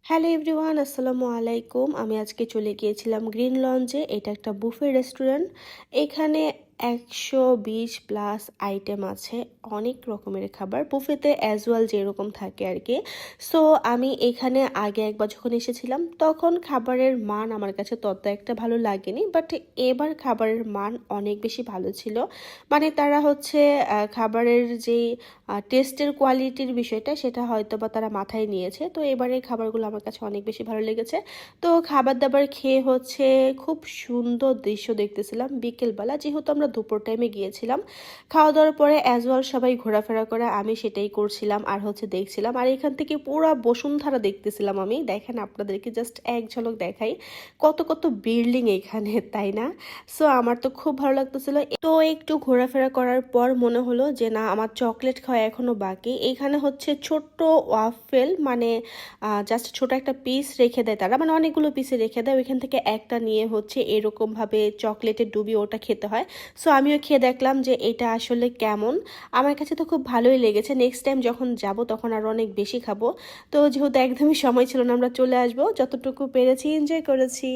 Hello everyone, আসসালামু আলাইকুম। আমি আজকে চলে গিয়েছিলাম গ্রিন লঞ্চে। এটা একটা বুফে রেস্টুরেন্ট। এখানে 120 প্লাস আইটেম আছে, অনেক রকমের খাবার বুফেতে অ্যাজ ওয়েল যেরকম থাকে আর কি। সো আমি এখানে আগে একবার যখন এসেছিলাম তখন খাবারের মান আমার কাছে তত একটা ভালো লাগেনি, বাট এবার খাবারের মান অনেক বেশি ভালো ছিল। মানে তারা হচ্ছে খাবারের যেই টেস্টের কোয়ালিটির বিষয়টা সেটা হয়তো বা তারা মাথায় নিয়েছে। তো এবারের খাবারগুলো আমার কাছে অনেক বেশি ভালো লেগেছে। তো খাবার দাবার খেয়ে হচ্ছে খুব সুন্দর দৃশ্য দেখতেছিলাম বিকেলবেলা, যেহেতু আমরা দুপুর টাইমে গিয়েছিলাম। খাওয়া দাওয়ার পরে অ্যাজ ওয়েল সবাই ঘোরাফেরা করে, আমি সেটাই করছিলাম আর হচ্ছে দেখছিলাম। আর এখান থেকে পুরো বসুন্ধরা দেখতেছিলাম আমি। দেখেন আপনাদেরকে জাস্ট এক ঝলক দেখাই, কত কত বিল্ডিং এখানে, তাই না? সো আমার তো খুব ভালো লাগতেছিল। তো একটু ঘোরাফেরা করার পর মনে হলো যে না, আমার চকলেট খাওয়া এখনো বাকি। এখানে হচ্ছে ছোট্ট ওয়াফেল, মানে জাস্ট ছোট একটা পিস রেখে দেয় তারা, মানে অনেকগুলো পিসে রেখে দেয়, ওইখান থেকে একটা নিয়ে হচ্ছে এরকম ভাবে চকলেটে ডুবিয়ে ওটা খেতে হয়। সো আমিও খেয়ে দেখলাম যে এটা আসলে কেমন। আমার কাছে তো খুব ভালোই লেগেছে। নেক্সট টাইম যখন যাব তখন আরো অনেক বেশি খাবো। তো যেহেতু একদমই সময় ছিল না, আমরা চলে আসবো, যতটুকু পেরেছি এনজয় করেছি।